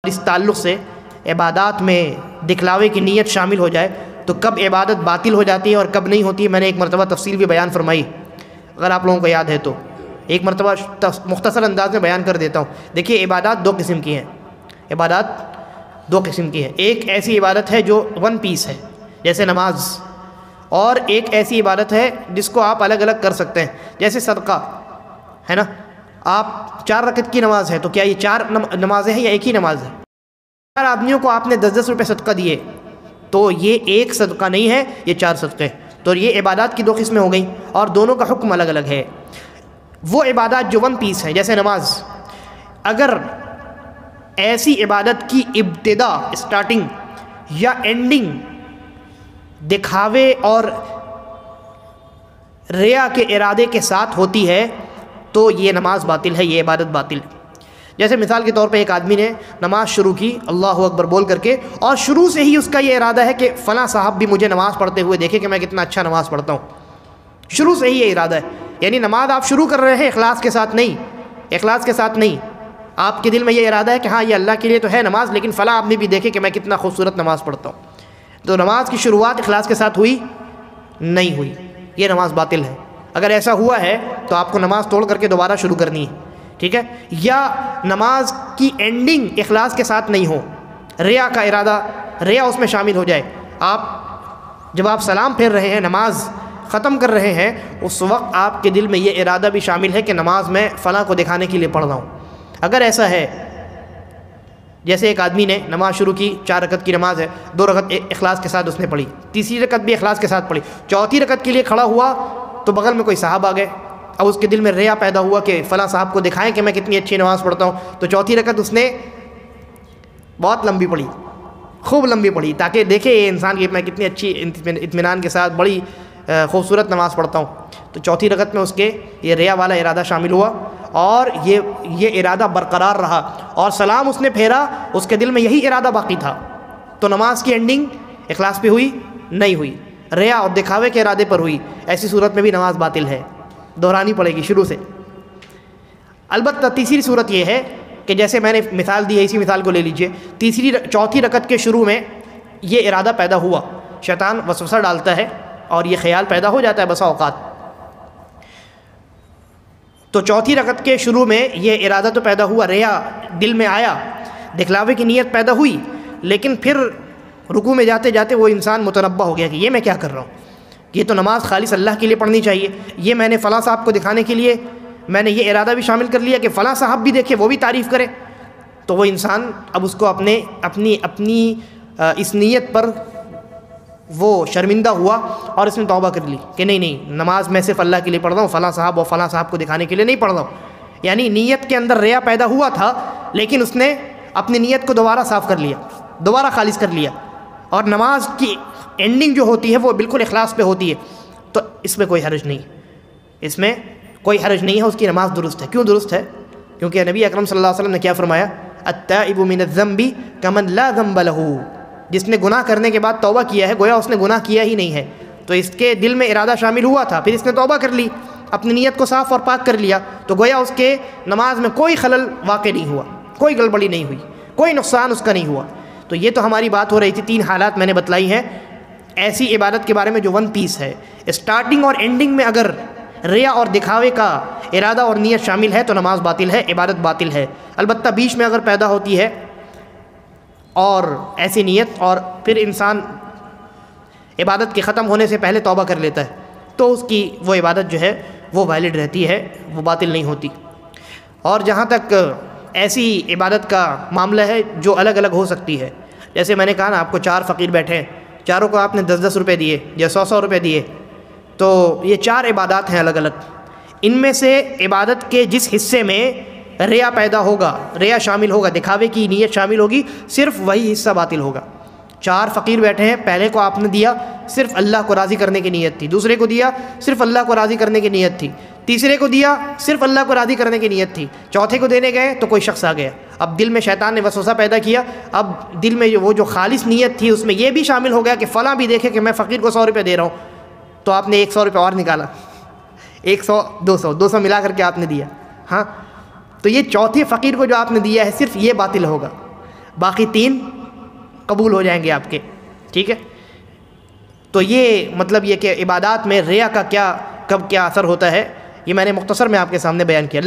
اس تعلق سے عبادات میں دکھلاوے کی نیت شامل ہو جائے تو کب عبادت باطل ہو جاتی ہے اور کب نہیں ہوتی ہے، میں نے ایک مرتبہ تفصیل بھی بیان فرمائی، اگر آپ لوگوں کو یاد ہے تو ایک مرتبہ مختصر انداز میں بیان کر دیتا ہوں۔ دیکھیے عبادات دو قسم کی ہیں، عبادات دو قسم کی ہیں۔ ایک ایسی عبادت ہے جو ون پیس ہے جیسے نماز، اور ایک ایسی عبادت ہے جس کو آپ الگ الگ کر سکتے ہیں جیسے صدقہ ہے نا۔ آپ 4 رکعت کی نماز ہے تو کیا یہ 4 نمازیں ہیں یا ایک ہی نماز ہے؟ 4 آدمیوں کو آپ نے 10-10 روپے صدقہ دیے تو یہ ایک صدقہ نہیں ہے، یہ 4 صدقے، تو یہ عبادات کی 2 قسمیں ہو گئیں اور دونوں کا حکم الگ الگ ہے۔ وہ عبادات جو ون پیس ہے جیسے نماز، اگر ایسی عبادت کی ابتدا اسٹارٹنگ یا اینڈنگ دکھاوے اور ریا کے ارادے کے ساتھ ہوتی ہے تو یہ نماز باطل ہے، یہ عبادت باطل ہے۔ جیسے مثال کے طور پہ ایک آدمی نے نماز شروع کی اللہ اکبر بول کر کے، اور شروع سے ہی اس کا یہ ارادہ ہے کہ فلاں صاحب بھی مجھے نماز پڑھتے ہوئے دیکھے کہ میں کتنا اچھا نماز پڑھتا ہوں، شروع سے ہی یہ ارادہ ہے، یعنی نماز آپ شروع کر رہے ہیں اخلاص کے ساتھ نہیں، اخلاص کے ساتھ نہیں، آپ کے دل میں یہ ارادہ ہے کہ ہاں یہ اللہ کے لیے تو ہے نماز، لیکن فلاں آدمی بھی دیکھے کہ میں کتنا خوبصورت نماز پڑھتا ہوں، تو نماز کی شروعات اخلاص کے ساتھ ہوئی نہیں ہوئی، یہ نماز باطل ہے۔ اگر ایسا ہوا ہے تو آپ کو نماز توڑ کر کے دوبارہ شروع کرنی ہے، ٹھیک ہے؟ یا نماز کی اینڈنگ اخلاص کے ساتھ نہیں ہو، ریا کا ارادہ، ریا اس میں شامل ہو جائے، جب آپ سلام پھیر رہے ہیں، نماز ختم کر رہے ہیں، اس وقت آپ کے دل میں یہ ارادہ بھی شامل ہے کہ نماز میں فلاں کو دکھانے کے لیے پڑھ رہا ہوں۔ اگر ایسا ہے، جیسے ایک آدمی نے نماز شروع کی، 4 رکعت کی نماز ہے، 2 رکعت اخلاص کے ساتھ اس نے پڑھی، تیسری رکعت بھی اخلاص کے ساتھ پڑھی، چوتھی رکعت کے لیے کھڑا ہوا تو بغل میں کوئی صاحب آ گئے، اب اس کے دل میں ریا پیدا ہوا کہ فلاں صاحب کو دکھائیں کہ میں کتنی اچھی نماز پڑھتا ہوں، تو چوتھی رکعت اس نے بہت لمبی پڑھی، خوب لمبی پڑھی، تاکہ دیکھے یہ انسان کہ میں کتنی اچھی اطمینان کے ساتھ بڑی خوبصورت نماز پڑھتا ہوں، تو چوتھی رکعت میں اس کے یہ ریا والا ارادہ شامل ہوا اور یہ ارادہ برقرار رہا، اور سلام اس نے پھیرا، اس کے دل میں یہی ارادہ باقی تھا، تو نماز کی اینڈنگ اخلاص پہ ہوئی نہیں ہوئی، ریا اور دکھاوے کے ارادے پر ہوئی، ایسی صورت میں بھی نماز باطل ہے، دہرانی پڑے گی شروع سے۔ البتہ تیسری صورت یہ ہے کہ جیسے میں نے مثال دی ہے، اسی مثال کو لے لیجئے، چوتھی رکعت کے شروع میں یہ ارادہ پیدا ہوا، شیطان وسوسہ ڈالتا ہے اور یہ خیال پیدا ہو جاتا ہے بسا اوقات، تو چوتھی رکعت کے شروع میں یہ ارادہ تو پیدا ہوا، ریا دل میں آیا، دکھلاوے کی نیت پیدا ہوئی، لیکن پھر رکوع میں جاتے جاتے وہ انسان متنبہ ہو گیا کہ یہ میں کیا کر رہا ہوں، یہ تو نماز خالص اللہ کے لیے پڑھنی چاہیے، یہ میں نے فلاں صاحب کو دکھانے کے لیے میں نے یہ ارادہ بھی شامل کر لیا کہ فلاں صاحب بھی دیکھے، وہ بھی تعریف کرے، تو وہ انسان اب اس کو اپنی اس نیت پر وہ شرمندہ ہوا اور اس نے توبہ کر لی کہ نہیں نماز میں صرف اللہ کے لیے پڑھ رہا ہوں، فلاں صاحب اور فلاں صاحب کو دکھانے کے لیے نہیں پڑھ رہا ہوں، یعنی نیت کے اندر ریا پیدا ہوا تھا، لیکن اس نے اپنی نیت کو دوبارہ صاف کر لیا، دوبارہ خالص کر لیا، اور نماز کی اینڈنگ جو ہوتی ہے وہ بالکل اخلاص پہ ہوتی ہے، تو اس میں کوئی حرج نہیں، اس میں کوئی حرج نہیں ہے، اس کی نماز درست ہے۔ کیوں درست ہے؟ کیونکہ نبی اکرم صلی اللہ علیہ وسلم نے کیا فرمایا؟ التائب من الذنب کمن لا ذنب له، جس نے گناہ کرنے کے بعد توبہ کیا ہے گویا اس نے گناہ کیا ہی نہیں ہے، تو اس کے دل میں ارادہ شامل ہوا تھا، پھر اس نے توبہ کر لی، اپنی نیت کو صاف اور پاک کر لیا، تو گویا اس کے نماز میں کوئی خلل واقع نہیں ہوا، کوئی گڑبڑی نہیں ہوئی، کوئی نقصان اس کا نہیں ہوا۔ تو یہ تو ہماری بات ہو رہی تھی، 3 حالات میں نے بتلائی ہیں ایسی عبادت کے بارے میں جو ون پیس ہے، اسٹارٹنگ اور اینڈنگ میں اگر ریا اور دکھاوے کا ارادہ اور نیت شامل ہے تو نماز باطل ہے، عبادت باطل ہے۔ البتہ بیچ میں اگر پیدا ہوتی ہے اور ایسی نیت اور پھر انسان عبادت کے ختم ہونے سے پہلے توبہ کر لیتا ہے تو اس کی وہ عبادت جو ہے وہ ویلڈ رہتی ہے، وہ باطل نہیں ہوتی۔ اور جہاں تک ایسی عبادت کا معاملہ ہے جو الگ الگ ہو سکتی ہے، جیسے میں نے کہا نا آپ کو 4 فقیر بیٹھے ہیں، چاروں کو آپ نے 10-10 روپے دیے یا 100-100 روپے دیے، تو یہ 4 عبادات ہیں الگ الگ، ان میں سے عبادت کے جس حصے میں ریا پیدا ہوگا، ریا شامل ہوگا، دکھاوے کی نیت شامل ہوگی، صرف وہی حصہ باطل ہوگا۔ 4 فقیر بیٹھے ہیں، پہلے کو آپ نے دیا صرف اللہ کو راضی کرنے کی نیت تھی، دوسرے کو دیا صرف اللہ کو راضی کرنے کی نیت تھی، تیسرے کو دیا صرف اللہ کو راضی کرنے کی نیت تھی، چوتھے کو دینے گئے تو کوئی شخص آ گیا، اب دل میں شیطان نے وسوسہ پیدا کیا، اب دل میں وہ جو خالص نیت تھی اس میں یہ بھی شامل ہو گیا کہ فلاں بھی دیکھے کہ میں فقیر کو 100 روپے دے رہا ہوں، تو آپ نے 100 روپے اور نکالا، 100 200 ملا کر کے آپ نے دیا، ہاں، تو یہ چوتھے فقیر کو جو آپ نے دیا ہے صرف یہ باطل ہوگا۔ باقی 3 قبول ہو جائیں گے آپ کے. ٹھیک ہے. تو یہ مطلب یہ کہ عبادات میں ریا کا کیا کب کیا اثر ہوتا ہے، یہ میں نے مختصر میں آپ کے سامنے بیان کیا.